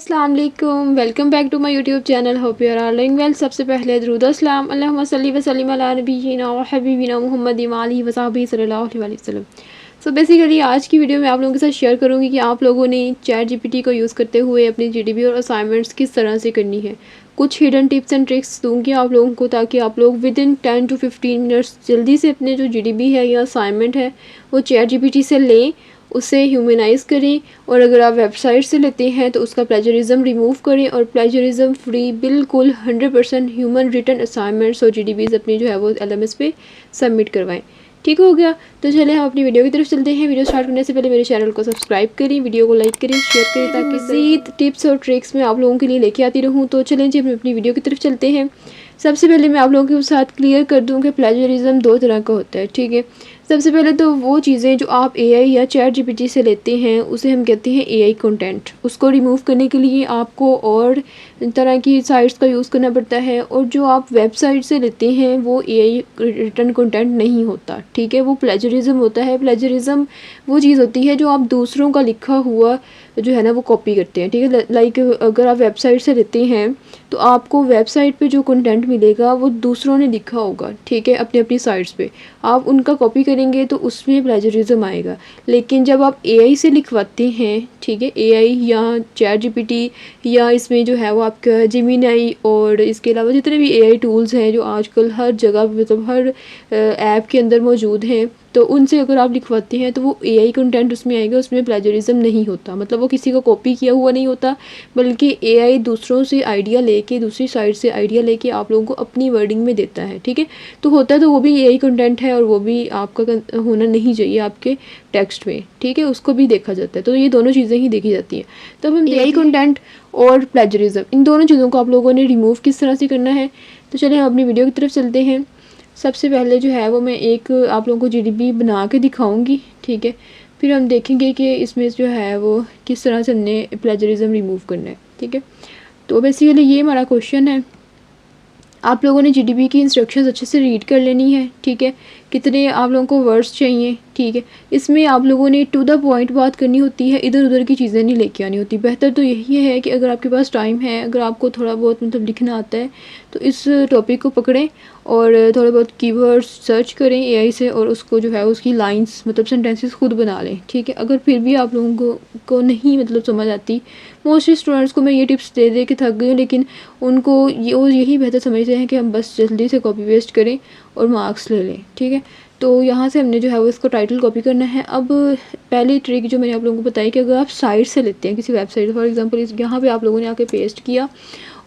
अस्सलाम वालेकुम, welcome back to my YouTube channel. Hope you are all doing well. सबसे पहले दुरूद अस्सलाम अल्लाहुम्मा सल्ली व सल्लिम अला नबीना व हबीबिना मुहम्मद व आलिहि व सहबिही सल्लल्लाहु अलैहि वसल्लम। सो बेसिकली आज की वीडियो में आप लोगों के साथ शेयर करूंगी कि आप लोगों ने चैट जीपीटी को यूज़ करते हुए अपनी जीडीबी और असाइनमेंट्स किस तरह से करनी है। कुछ हिडन टिप्स एंड ट्रिक्स दूंगी आप लोगों को, ताकि आप लोग विद इन 10 to 15 मिनट्स जल्दी से अपने जो जीडीबी है या असाइनमेंट है वो चैट जीपीटी से लें, उसे ह्यूमनाइज़ करें। और अगर आप वेबसाइट से लेते हैं तो उसका प्लेजरिज्म रिमूव करें और प्लेजरिज्म फ्री बिल्कुल 100% ह्यूमन रिटन असाइनमेंट्स और जीडीबीज़ अपनी जो है वो एलएमएस पे सबमिट करवाएं। ठीक हो गया, तो चले हम अपनी वीडियो की तरफ चलते हैं। वीडियो स्टार्ट करने से पहले मेरे चैनल को सब्सक्राइब करें, वीडियो को लाइक करें, शेयर करें, ताकि मज़ीद टिप्स और ट्रिक्स मैं आप लोगों के लिए लेके आती रहूँ। तो चलें जी हम अपनी वीडियो की तरफ चलते हैं। सबसे पहले मैं आप लोगों के साथ क्लियर कर दूं कि प्लेजरिज्म दो तरह का होता है। ठीक है, सबसे पहले तो वो चीज़ें जो आप एआई या चैट जीपीटी से लेते हैं उसे हम कहते हैं एआई कंटेंट। उसको रिमूव करने के लिए आपको और तरह की साइट्स का यूज़ करना पड़ता है, और जो आप वेबसाइट से लेते हैं वो एआई रिटर्न कंटेंट नहीं होता। ठीक है, वो प्लेजरिज्म होता है। प्लेजरिज्म वो चीज़ होती है जो आप दूसरों का लिखा हुआ जो है ना वो कॉपी करते हैं। ठीक है, लाइक अगर आप वेबसाइट से लेते हैं तो आपको वेबसाइट पे जो कंटेंट मिलेगा वो दूसरों ने लिखा होगा। ठीक है, अपनी अपनी साइट्स पे आप उनका कॉपी करेंगे तो उसमें प्लेजरिज्म आएगा। लेकिन जब आप एआई से लिखवाते हैं, ठीक है, एआई या चैट जीपीटी या इसमें जो है वो आपका जेमिनी और इसके अलावा जितने भी एआई टूल्स हैं जो आजकल हर जगह मतलब हर ऐप के अंदर मौजूद हैं, तो उनसे अगर आप लिखवाते हैं तो वो एआई कंटेंट उसमें आएगा। उसमें प्लेजरिज्म नहीं होता, मतलब वो किसी का कॉपी किया हुआ नहीं होता, बल्कि एआई दूसरों से आइडिया लेके, दूसरी साइड से आइडिया लेके आप लोगों को अपनी वर्डिंग में देता है। ठीक है, तो होता है तो वो भी एआई कंटेंट है और वो भी आपका होना नहीं चाहिए आपके टेक्स्ट में। ठीक है, उसको भी देखा जाता है। तो ये दोनों चीज़ें ही देखी जाती हैं। तब हम एआई कंटेंट और प्लेजरिज्म, इन दोनों चीज़ों को आप लोगों ने रिमूव किस तरह से करना है, तो चलिए हम अपनी वीडियो की तरफ चलते हैं। सबसे पहले जो है वो मैं एक आप लोगों को जीडीबी बना के दिखाऊंगी। ठीक है, फिर हम देखेंगे कि इसमें जो है वो किस तरह से हमने प्लेजरिज्म रिमूव करना है। ठीक है, तो बेसिकली ये हमारा क्वेश्चन है। आप लोगों ने जीडीबी की इंस्ट्रक्शंस अच्छे से रीड कर लेनी है। ठीक है, कितने आप लोगों को वर्ड्स चाहिए। ठीक है, इसमें आप लोगों ने टू द पॉइंट बात करनी होती है, इधर उधर की चीज़ें नहीं लेके आनी होती। बेहतर तो यही है कि अगर आपके पास टाइम है, अगर आपको थोड़ा बहुत मतलब लिखना आता है, तो इस टॉपिक को पकड़ें और थोड़े बहुत कीवर्ड्स सर्च करें एआई से, और उसको जो है उसकी लाइंस मतलब सेंटेंसेस खुद बना लें। ठीक है, अगर फिर भी आप लोगों को नहीं मतलब समझ आती, मोस्टली स्टूडेंट्स को मैं ये टिप्स दे दे के थक गई हूँ, लेकिन उनको यही बेहतर समझते हैं कि हम बस जल्दी से कॉपी पेस्ट करें और मार्क्स ले लें। ठीक है, तो यहाँ से हमने जो है वो इसको टाइटल कॉपी करना है। अब पहली ट्रिक जो मैंने आप लोगों को बताई कि अगर आप साइट से लेते हैं किसी वेबसाइट, फॉर एग्जांपल यहाँ पे आप लोगों ने आके पेस्ट किया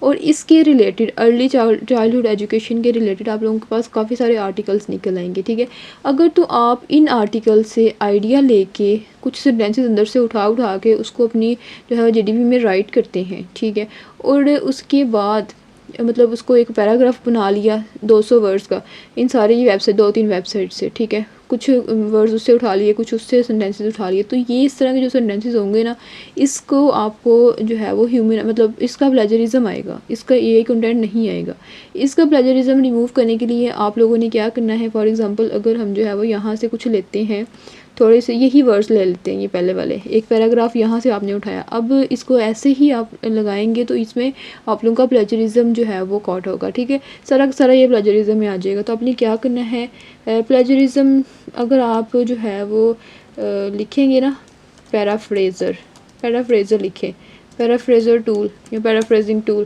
और इसके रिलेटेड अर्ली चाइल्डहुड एजुकेशन के रिलेटेड आप लोगों के पास काफ़ी सारे आर्टिकल्स निकल आएंगे। ठीक है, अगर तो आप इन आर्टिकल से आइडिया लेके कुछ सेंटेंसेस अंदर से उठा के उसको अपनी जो है जीडीबी में राइट करते हैं। ठीक है, और उसके बाद मतलब उसको एक पैराग्राफ बना लिया 200 वर्ड्स का, इन सारे ये वेबसाइट 2-3 वेबसाइट से। ठीक है, कुछ वर्ड्स उससे उठा लिए, कुछ उससे सेंटेंसेस उठा लिए, तो ये इस तरह के जो सेंटेंसेस होंगे ना, इसको आपको जो है वो ह्यूमन मतलब इसका प्लेजरिज्म आएगा, इसका एआई कंटेंट नहीं आएगा। इसका प्लेजरिज्म रिमूव करने के लिए आप लोगों ने क्या करना है, फॉर एग्जांपल अगर हम जो है वो यहाँ से कुछ लेते हैं, थोड़े से यही वर्ड्स ले लेते हैं, ये पहले वाले एक पैराग्राफ यहाँ से आपने उठाया, अब इसको ऐसे ही आप लगाएंगे तो इसमें आप लोगों का प्लेजरिज्म जो है वो कॉट होगा। ठीक है, सारा ये प्लेजरिज्म में आ जाएगा। तो आपने क्या करना है, प्लेजरिज्म अगर आप जो है वो लिखेंगे ना, पैराफ्रेज़र लिखें, पैराफ्रेज़र टूल या पैराफ्रेजिंग टूल,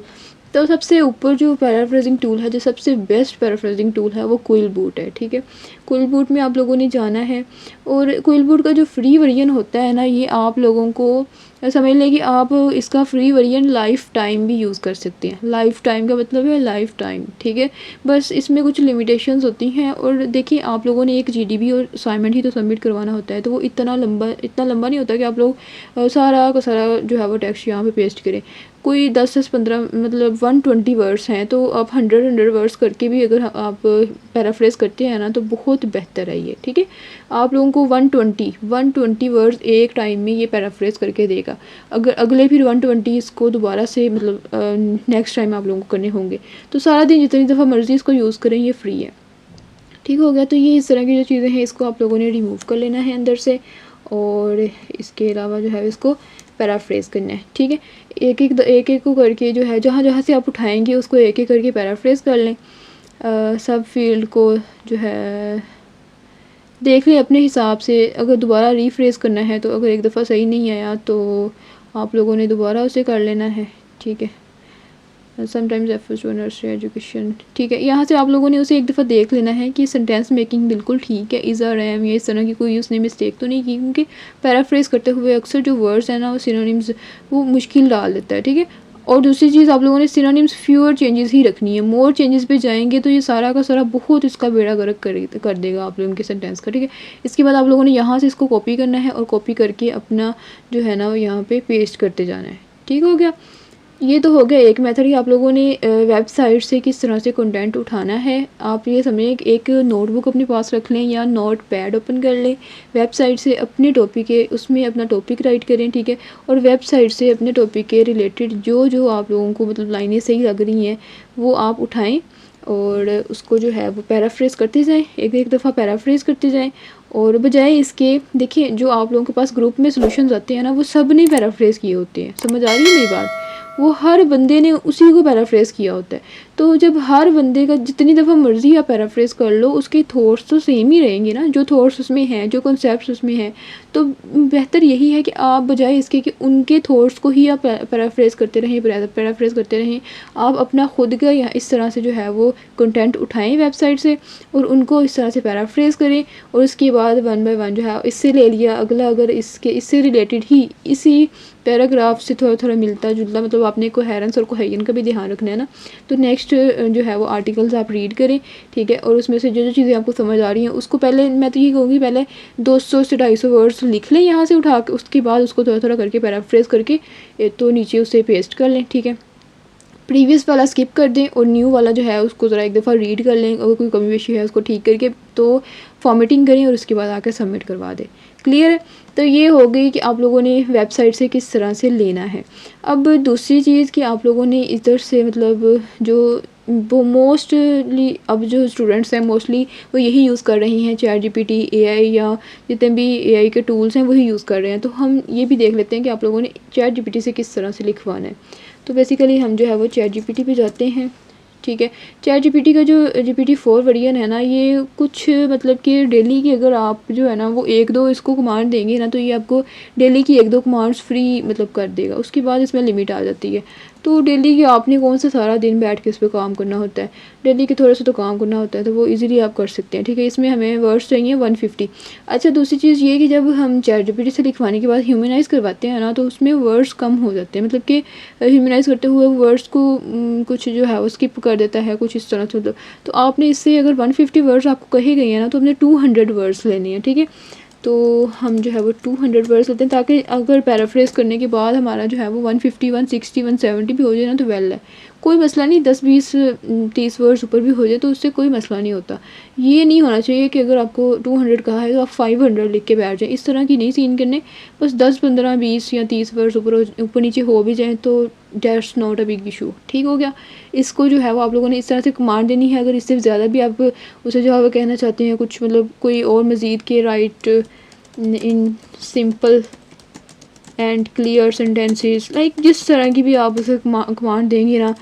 तो सबसे ऊपर जो पैराफ्रेजिंग टूल है, जो सबसे बेस्ट पैराफ्रेजिंग टूल है वो क्विल बूट है। ठीक है, क्विल बूट में आप लोगों ने जाना है, और क्विल बूट का जो फ्री वर्जन होता है ना, ये आप लोगों को समझ लें कि आप इसका फ्री वर्जन लाइफ टाइम भी यूज़ कर सकते हैं। लाइफ टाइम का मतलब है लाइफ टाइम। ठीक है, बस इसमें कुछ लिमिटेशंस होती हैं। और देखिए, आप लोगों ने एक जीडीबी और असाइनमेंट ही तो सबमिट करवाना होता है, तो वो इतना लंबा नहीं होता कि आप लोग सारा का सारा जो है वो टेक्स्ट यहाँ पे पेस्ट करें। कोई 10 से 15 मतलब 120 वर्ड्स हैं, तो आप 100 वर्ड्स करके भी अगर आप पैराफ्रेज करते हैं ना, तो बहुत बेहतर है ये। ठीक है, आप लोगों को 120 वर्ड्स एक टाइम में ये पैराफ्रेज करके देगा। अगर अगले फिर 120 इसको दोबारा से मतलब नेक्स्ट टाइम आप लोगों को करने होंगे, तो सारा दिन जितनी दफ़ा मर्ज़ी इसको यूज़ करें, ये फ्री है। ठीक हो गया, तो ये इस तरह की जो चीज़ें हैं इसको आप लोगों ने रिमूव कर लेना है अंदर से, और इसके अलावा जो है इसको पैराफ्रेज करना है, ठीक है। एक एक को करके जो है जहाँ जहाँ से आप उठाएंगे उसको एक एक करके पैराफ्रेज कर लें। सब फील्ड को जो है देख लें अपने हिसाब से। अगर दोबारा रीफ्रेज करना है तो अगर एक दफ़ा सही नहीं आया तो आप लोगों ने दोबारा उसे कर लेना है, ठीक है। Sometimes efforts to nursery education, ठीक है। यहाँ से आप लोगों ने उसे एक दफ़ा देख लेना है कि सेंटेंस मेकिंग बिल्कुल ठीक है, इज़ आर एम या इस तरह की कोई उसने मिस्टेक तो नहीं की, क्योंकि पैराफ्रेज करते हुए अक्सर जो वर्ड्स हैं ना वो सिनोनिम्स वो मुश्किल डाल देता है, ठीक है। और दूसरी चीज़ आप लोगों ने सिनोनिम्स फ्यूअर चेंजेस ही रखनी है। मोर चेंजेस पे जाएंगे तो ये सारा का सारा बहुत इसका बेड़ा गर्क कर देगा आप लोगों के सेंटेंस का, ठीक है। इसके बाद आप लोगों ने यहाँ से इसको कॉपी करना है और कॉपी करके अपना जो है ना यहाँ पे पेस्ट करते जाना है, ठीक हो गया। ये तो हो गया एक मेथड कि आप लोगों ने वेबसाइट से किस तरह से कंटेंट उठाना है। आप ये समझें कि एक नोटबुक अपने पास रख लें या नोट पैड ओपन कर लें, वेबसाइट से अपने टॉपिक के उसमें अपना टॉपिक राइट करें, ठीक है। और वेबसाइट से अपने टॉपिक के रिलेटेड जो जो आप लोगों को मतलब लाइनें सही लग रही हैं वो आप उठाएं और उसको जो है वो पैराफ्रेज करते जाएं, एक एक दफ़ा पैराफ्रेज करते जाएं। और बजाय इसके देखिए जो आप लोगों के पास ग्रुप में सॉल्यूशंस आते हैं ना वो सब ने पैराफ्रेज किए होते हैं, समझ आ रही है मेरी बात। वो हर बंदे ने उसी को पैराफ्रेज किया होता है। तो जब हर बंदे का जितनी दफ़ा मर्ज़ी आप पैराफ्रेज कर लो उसके थॉट्स तो सेम ही रहेंगे ना, जो थॉट्स उसमें हैं जो कॉन्सेप्ट्स उसमें हैं। तो बेहतर यही है कि आप बजाय इसके कि उनके थॉट्स को ही आप पैराफ्रेज करते रहें पैराफ्रेज करते रहें, आप अपना खुद का या इस तरह से जो है वो कंटेंट उठाएं वेबसाइट से और उनको इस तरह से पैराफ्रेज करें। और उसके बाद वन बाय वन जो है इससे ले लिया अगला, अगर इससे रिलेटेड ही इसी पैराग्राफ से थोड़ा थोड़ा मिलता जुलता, मतलब आपने कोहेरेंस और कोहेजन का भी ध्यान रखना है ना। तो नेक्स्ट जो है वो आर्टिकल्स आप रीड करें, ठीक है। और उसमें से जो जो चीज़ें आपको समझ आ रही हैं उसको पहले मैं तो ये कहूँगी पहले 200 से 250 वर्ड्स लिख लें यहाँ से उठा के, उसके बाद उसको थोड़ा थोड़ा करके पैराफ्रेज करके तो नीचे उसे पेस्ट कर लें, ठीक है। प्रीवियस वाला स्किप कर दें और न्यू वाला जो है उसको ज़रा एक दफ़ा रीड कर लें, अगर कोई कमी पेशी है उसको ठीक करके तो फॉर्मेटिंग करें और उसके बाद आकर सबमिट करवा दें। क्लियर है। तो ये हो गई कि आप लोगों ने वेबसाइट से किस तरह से लेना है। अब दूसरी चीज़ कि आप लोगों ने इधर से मतलब जो वो मोस्टली अब जो स्टूडेंट्स हैं मोस्टली वो यही यूज़ कर रही हैं चैट जीपीटी एआई या जितने भी एआई के टूल्स हैं वही यूज़ कर रहे हैं। तो हम ये भी देख लेते हैं कि आप लोगों ने चैट जीपीटी से किस तरह से लिखवाना है। तो बेसिकली हम जो है वो चैट जीपीटी पे जाते हैं, ठीक है। चैट जीपीटी का जो GPT-4 वर्जन है ना ये कुछ मतलब कि डेली की अगर आप जो है ना वो एक दो इसको कमांड देंगे ना तो ये आपको डेली की एक दो कमांड्स फ्री मतलब कर देगा, उसके बाद इसमें लिमिट आ जाती है। तो डेली की आपने कौन सा सारा दिन बैठ के इस पर काम करना होता है, डेली के थोड़ा सा तो काम करना होता है, तो वो इजीली आप कर सकते हैं, ठीक है। इसमें हमें वर्ड्स चाहिए 150। अच्छा दूसरी चीज़ ये कि जब हम चैट जीपीटी से लिखवाने के बाद ह्यूमनाइज़ करवाते हैं ना तो उसमें वर्ड्स कम हो जाते हैं, मतलब कि ह्यूमनाइज़ करते हुए वर्ड्स को कुछ जो है वो स्किप कर देता है कुछ इस तरह से, मतलब। तो आपने इससे अगर 150 वर्ड्स आपको कहे गए हैं ना तो हमने 200 वर्ड्स लेने हैं, ठीक है। तो हम जो है वो 200 वर्ड्स लेते हैं ताकि अगर पैराफ्रेज करने के बाद हमारा जो है वो 150 160 170 भी हो जाए ना तो वेल है, कोई मसला नहीं। 10 20 30 वर्ड्स ऊपर भी हो जाए तो उससे कोई मसला नहीं होता। ये नहीं होना चाहिए कि अगर आपको 200 कहा है तो आप 500 लिख के बैठ जाएँ, इस तरह की नहीं सीन करने। बस 10 15 20 या 30 वर्ड्स ऊपर नीचे हो भी जाएँ तो that's not a big issue, ठीक हो गया। इसको जो है वो आप लोगों ने इस तरह से कमांड देनी है। अगर इससे ज़्यादा भी आप उसे जो है वो कहना चाहते हैं कुछ मतलब कोई और मज़ीद के right in simple and clear sentences like जिस तरह की भी आप उसे कमांड देंगे ना,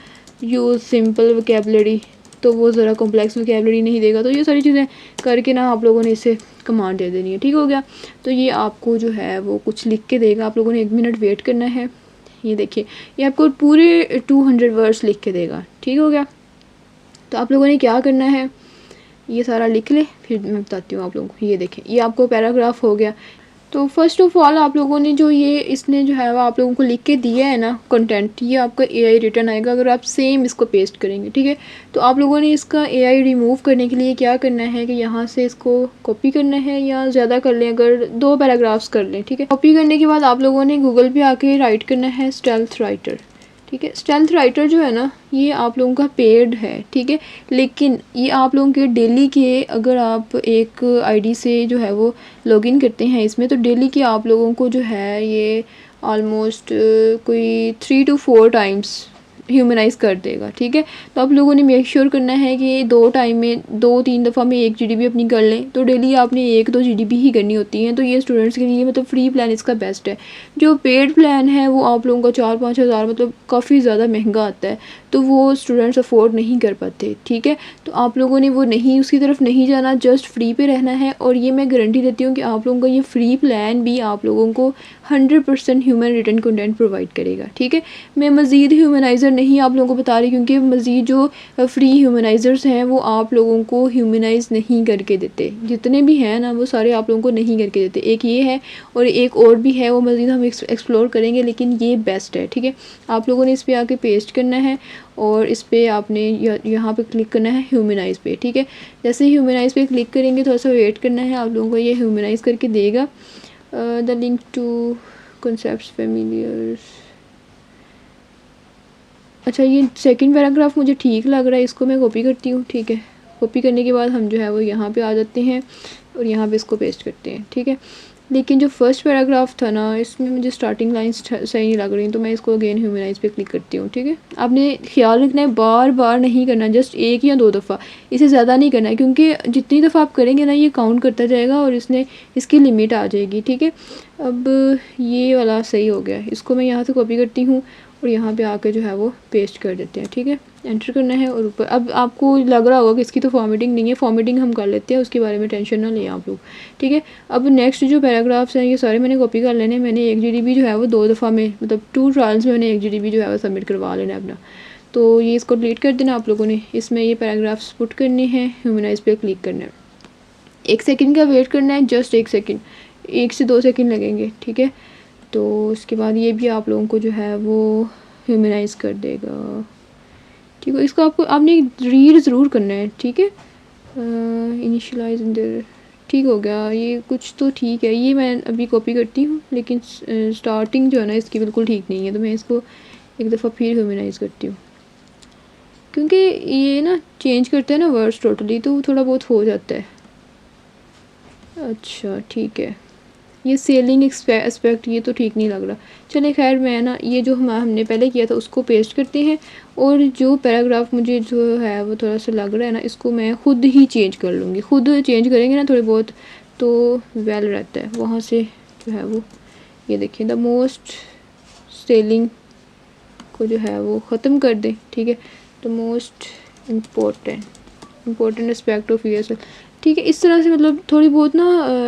यूज़ सिंपल वोकेबलरी, तो वो ज़रा कॉम्प्लेक्स वोकेबलरी नहीं देगा। तो ये सारी चीज़ें करके ना आप लोगों ने इसे कमांड दे देनी है, ठीक हो गया। तो ये आपको जो है वो कुछ लिख के देगा, आप लोगों ने 1 मिनट वेट करना है। ये देखिए ये आपको पूरे 200 वर्ड्स लिख के देगा, ठीक हो गया। तो आप लोगों ने क्या करना है ये सारा लिख ले, फिर मैं बताती हूँ आप लोगों को। ये देखें ये आपको पैराग्राफ हो गया। तो फर्स्ट ऑफ़ ऑल आप लोगों ने जो ये इसने जो है वो आप लोगों को लिख के दिया है ना कंटेंट, ये आपका एआई रिटर्न आएगा अगर आप सेम इसको पेस्ट करेंगे, ठीक है। तो आप लोगों ने इसका एआई रिमूव करने के लिए क्या करना है कि यहाँ से इसको कॉपी करना है या ज़्यादा कर लें अगर 2 पैराग्राफ्स कर लें, ठीक है। कॉपी करने के बाद आप लोगों ने गूगल पे आके राइट करना है स्टेल्थ राइटर, ठीक है। स्टेल्थ राइटर जो है ना ये आप लोगों का पेड है, ठीक है। लेकिन ये आप लोगों के डेली के अगर आप एक आईडी से जो है वो लॉगिन करते हैं इसमें तो डेली के आप लोगों को जो है ये ऑलमोस्ट कोई 3 to 4 टाइम्स ह्यूमनाइज़ कर देगा, ठीक है। तो आप लोगों ने मेक श्योर करना है कि 2 टाइम में 2-3 दफ़ा में 1 जीडीबी अपनी कर लें। तो डेली आपने 1-2 जीडीबी ही करनी होती हैं। तो ये स्टूडेंट्स के लिए मतलब फ्री प्लान इसका बेस्ट है। जो पेड प्लान है वो आप लोगों को 4-5 हज़ार मतलब काफ़ी ज़्यादा महंगा आता है, तो वो स्टूडेंट्स अफोर्ड नहीं कर पाते, ठीक है। तो आप लोगों ने वो नहीं, उसकी तरफ नहीं जाना, जस्ट फ्री पे रहना है। और ये मैं गारंटी देती हूँ कि आप लोगों का ये फ्री प्लान भी आप लोगों को 100% ह्यूमन रिटन कंटेंट प्रोवाइड करेगा, ठीक है। मैं मज़ीद ह्यूमनाइज़र नहीं आप लोगों को बता रही, क्योंकि मज़ीद जो फ्री ह्यूमनाइज़र्स हैं वो आप लोगों को ह्यूमनाइज़ नहीं करके देते। जितने भी हैं ना वो सारे आप लोगों को नहीं करके देते। एक ये है और एक और भी है, वो मज़ीद हम एक्सप्लोर करेंगे, लेकिन ये बेस्ट है, ठीक है। आप लोगों ने इस पर आके पेस्ट करना है और इस पर आपने यहाँ पे क्लिक करना है ह्यूमनाइज़ पे, ठीक है। जैसे ही ह्यूमनाइज़ पे क्लिक करेंगे थोड़ा सा वेट करना है, आप लोगों को ये ह्यूमनाइज़ करके देगा। The link to concepts familiars. अच्छा, ये सेकंड पैराग्राफ मुझे ठीक लग रहा है, इसको मैं कॉपी करती हूँ, ठीक है। कॉपी करने के बाद हम जो है वो यहाँ पे आ जाते हैं और यहाँ पे इसको पेस्ट करते हैं, ठीक है। लेकिन जो फर्स्ट पैराग्राफ था ना, इसमें मुझे स्टार्टिंग लाइंस सही नहीं लग रही, तो मैं इसको अगेन ह्यूमनाइज़ पे क्लिक करती हूँ, ठीक है। आपने ख्याल रखना है, बार बार नहीं करना, जस्ट 1 या 2 दफ़ा, इससे ज़्यादा नहीं करना है, क्योंकि जितनी दफ़ा आप करेंगे ना ये काउंट करता जाएगा और इसकी लिमिट आ जाएगी, ठीक है। अब ये वाला सही हो गया, इसको मैं यहाँ से कॉपी करती हूँ और यहाँ पे आकर जो है वो पेस्ट कर देते हैं, ठीक है। एंटर करना है और ऊपर, अब आपको लग रहा होगा कि इसकी तो फॉर्मेटिंग नहीं है, फॉर्मेटिंग हम कर लेते हैं, उसके बारे में टेंशन ना लें आप लोग, ठीक है। अब नेक्स्ट जो पैराग्राफ्स हैं ये सारे मैंने कॉपी कर लेने। मैंने 1 जीडीबी जो है वो 2 दफ़ा में मतलब 2 ट्रायल्स में मैंने 1 जीडीबी जो है वो सबमिट करवा लेना है अपना। तो ये इसको डिलीट कर देना आप लोगों ने। इसमें ये पैराग्राफ्स पुट करने हैं, ह्यूमनाइज़ पे क्लिक करना है, 1 सेकेंड का वेट करना है, जस्ट 1 सेकेंड, 1 से 2 सेकेंड लगेंगे, ठीक है। तो उसके बाद ये भी आप लोगों को जो है वो ह्यूमनाइज़ कर देगा, ठीक है। इसको आपने रीड ज़रूर करना है, ठीक है। इनिशियलाइज देयर, ठीक हो गया, ये कुछ तो ठीक है। ये मैं अभी कॉपी करती हूँ, लेकिन स्टार्टिंग जो है ना इसकी बिल्कुल ठीक नहीं है, तो मैं इसको एक दफ़ा फिर ह्यूमनाइज़ करती हूँ, क्योंकि ये ना चेंज करते हैं ना वर्ड्स टोटली, तो थोड़ा बहुत हो जाता है। अच्छा, ठीक है, ये सेलिंग एस्पेक्ट ये तो ठीक नहीं लग रहा। चले खैर, मैं ना ये जो हमने पहले किया था उसको पेस्ट करते हैं, और जो पैराग्राफ मुझे जो है वो थोड़ा सा लग रहा है ना, इसको मैं ख़ुद ही चेंज कर लूँगी। खुद चेंज करेंगे ना थोड़े बहुत तो वेल रहता है। वहाँ से जो है वो ये देखिए, द मोस्ट सेलिंग को जो है वो ख़त्म कर दें, ठीक है। The most important aspect of USL, ठीक है। इस तरह से मतलब थोड़ी बहुत ना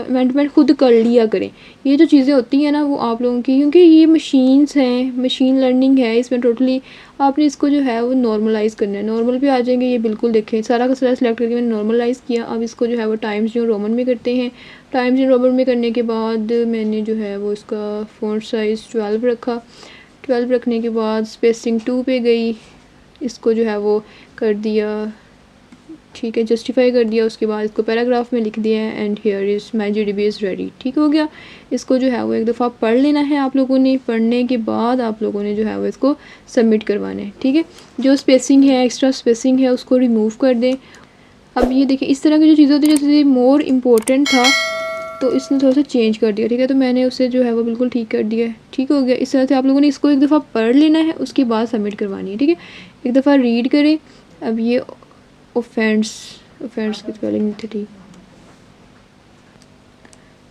अमेंडमेंट खुद कर लिया करें। ये जो चीज़ें होती हैं ना वो आप लोगों की, क्योंकि ये मशीन्स हैं, मशीन लर्निंग है, इसमें टोटली आपने इसको जो है वो नॉर्मलाइज़ करना है। नॉर्मल पे आ जाएंगे, ये बिल्कुल देखें सारा का सारा सेलेक्ट करके मैंने नॉर्मलाइज़ किया। अब इसको जो है वो टाइम्स न्यू रोमन में करते हैं। टाइम्स न्यू रोमन में करने के बाद मैंने जो है वो इसका फ़ॉन्ट साइज़ 12 रखा। 12 रखने के बाद स्पेसिंग 2 पे गई, इसको जो है वो कर दिया, ठीक है, जस्टिफाई कर दिया। उसके बाद इसको पैराग्राफ में लिख दिया है, and here is my GDB is ready, ठीक हो गया। इसको जो है वो एक दफ़ा पढ़ लेना है आप लोगों ने। पढ़ने के बाद आप लोगों ने जो है वो इसको सबमिट करवाना है, ठीक है। जो स्पेसिंग है, एक्स्ट्रा स्पेसिंग है, उसको रिमूव कर दें। अब ये देखिए, इस तरह की जो चीज़ें होती है, जैसे मोर इम्पोर्टेंट था तो इसने थोड़ा सा चेंज कर दिया, ठीक है, तो मैंने उसे जो है वो बिल्कुल ठीक कर दिया है, ठीक हो गया। इस तरह से आप लोगों ने इसको एक दफ़ा पढ़ लेना है, उसके बाद सबमिट करवानी है, ठीक है। एक दफ़ा रीड करें। अब ये ऑफेंस की स्पेलिंग थी,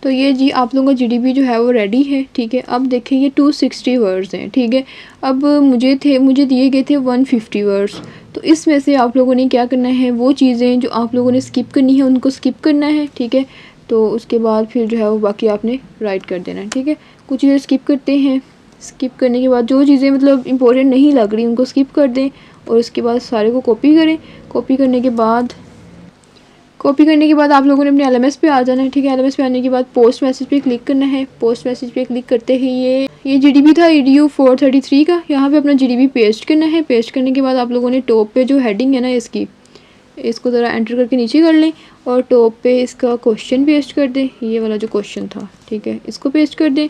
तो ये जी आप लोगों का जीडीबी जो है वो रेडी है, ठीक है। अब देखें ये 260 वर्ड्स हैं, ठीक है। अब मुझे दिए गए थे 150 वर्ड्स, तो इसमें से आप लोगों ने क्या करना है, वो चीज़ें जो आप लोगों ने स्किप करनी है उनको स्किप करना है, ठीक है। तो उसके बाद फिर जो है वो बाकी आपने राइट कर देना है, ठीक है। कुछ चीज़ें स्किप करते हैं, स्किप करने के बाद जो चीज़ें मतलब इम्पोर्टेंट नहीं लग रही उनको स्किप कर दें, और उसके बाद सारे को कॉपी करें। कॉपी करने के बाद आप लोगों ने अपने एलएमएस पे आ जाना है, ठीक है। एलएमएस पे आने के बाद पोस्ट मैसेज पे क्लिक करना है। पोस्ट मैसेज पे क्लिक करते ही ये जीडीबी था EDU 433 का, यहाँ पे अपना जीडीबी पेस्ट करना है। पेस्ट करने के बाद आप लोगों ने टॉप पे जो हेडिंग है ना इसको ज़रा एंटर करके नीचे कर लें, और टॉप पे इसका क्वेश्चन पेस्ट कर दें। ये वाला जो क्वेश्चन था, ठीक है, इसको पेस्ट कर दें।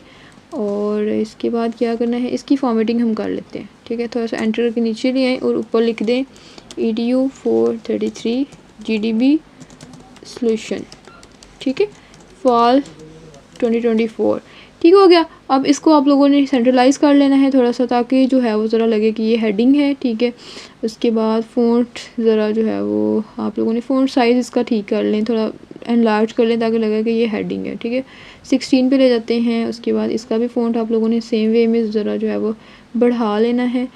और इसके बाद क्या करना है, इसकी फॉर्मेटिंग हम कर लेते हैं, ठीक है। थोड़ा सा एंटर करके नीचे ले आएँ और ऊपर लिख दें EDU 433 GDB सोल्यूशन, ठीक है, फॉल 2024। ठीक हो गया। अब इसको आप लोगों ने सेंट्रलाइज़ कर लेना है थोड़ा सा, ताकि जो है वो ज़रा लगे कि ये हेडिंग है। ठीक है, उसके बाद फ़ॉन्ट ज़रा जो है वो आप लोगों ने फ़ॉन्ट साइज़ इसका ठीक कर लें, थोड़ा एनलार्ज कर लें ताकि लगे कि ये हेडिंग है। ठीक है, 16 पे ले जाते हैं। उसके बाद इसका भी फ़ॉन्ट आप लोगों ने सेम वे में ज़रा जो है वो बढ़ा लेना है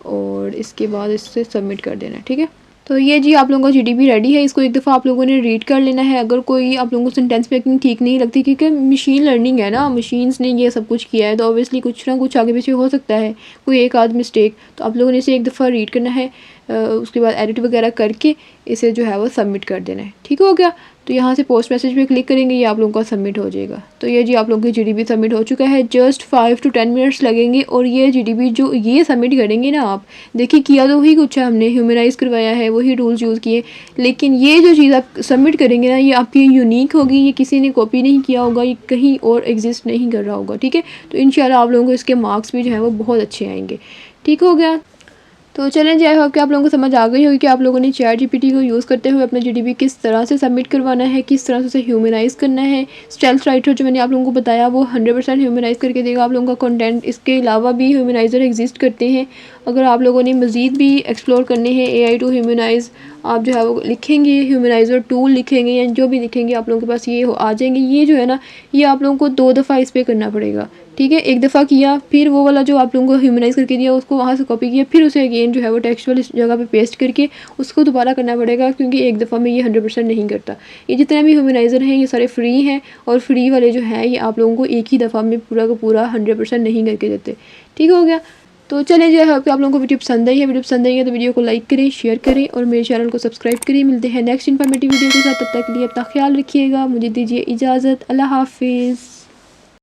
और इसके बाद इससे सबमिट कर देना है। ठीक है, तो ये जी आप लोगों का जीडीपी रेडी है। इसको एक दफ़ा आप लोगों ने रीड कर लेना है। अगर कोई आप लोगों को सेंटेंस मेकिंग ठीक नहीं लगती, क्योंकि मशीन लर्निंग है ना, मशीन्स ने ये सब कुछ किया है, तो ऑब्वियसली कुछ ना कुछ आगे पीछे हो सकता है, कोई एक आध मिस्टेक, तो आप लोगों ने इसे एक दफ़ा रीड करना है। उसके बाद एडिट वगैरह करके इसे जो है वो सबमिट कर देना है। ठीक हो गया, तो यहाँ से पोस्ट मैसेज पे क्लिक करेंगे, ये आप लोगों का सबमिट हो जाएगा। तो ये जी आप लोगों की जीडीपी सबमिट हो चुका है। जस्ट 5 to 10 मिनट्स लगेंगे और ये जीडीपी जो ये सबमिट करेंगे ना, आप देखिए किया तो वही कुछ है, हमने ह्यूमनाइज़ करवाया है, वही टूल्स यूज़ किए, लेकिन ये जो चीज़ आप सबमिट करेंगे ना, ये आपकी यूनिक होगी, ये किसी ने कॉपी नहीं किया होगा, ये कहीं और एग्जिस्ट नहीं कर रहा होगा। ठीक है, तो इंशाल्लाह आप लोगों को इसके मार्क्स भी जो है वो बहुत अच्छे आएंगे। ठीक हो गया, तो चलें जी, आई होप कि आप लोगों को समझ आ गई होगी कि आप लोगों ने चैट जीपीटी को यूज़ करते हुए अपना जीडीपी किस तरह से सबमिट करवाना है, किस तरह से उसे ह्यूमनाइज़ करना है। स्टेल्थ राइटर जो मैंने आप लोगों को बताया वो 100% ह्यूमनाइज़ करके देगा आप लोगों का कंटेंट। इसके अलावा भी ह्यूमनाइज़र एग्जिस्ट करते हैं। अगर आप लोगों ने मज़ीद भी एक्सप्लोर करने हैं AI टू ह्यूमनाइज़, आप जो है वो लिखेंगे ह्यूमनाइज़र टूल लिखेंगे या जो भी लिखेंगे आप लोगों के पास ये आ जाएंगे। ये जो है ना, ये आप लोगों को 2 दफ़ा इस पर करना पड़ेगा। ठीक है, एक दफ़ा किया, फिर वो वाला जो आप लोगों को ह्यूमनाइज़ करके दिया उसको वहाँ से कॉपी किया, फिर उसे अगेन जो है वो टेक्सचुअल इस जगह पे पेस्ट करके उसको दोबारा करना पड़ेगा, क्योंकि एक दफ़ा में ये 100% नहीं करता। ये जितने भी ह्यूमनाइज़र हैं ये सारे फ्री हैं, और फ्री वाले जो हैं ये आप लोगों को एक ही दफ़ा में पूरा का पूरा 100% नहीं करके देते। ठीक हो गया, तो चलें जो है आप लोगों को वीडियो पसंद आई है। वीडियो पसंद आई है तो वीडियो को लाइक करें, शेयर करें और मेरे चैनल को सब्सक्राइब करें। मिलते हैं नेक्स्ट इन्फॉर्मेटिव वीडियो के साथ, तब तक के लिए अपना ख्याल रखिएगा। मुझे दीजिए इजाज़त। अल्लाह हाफिज़।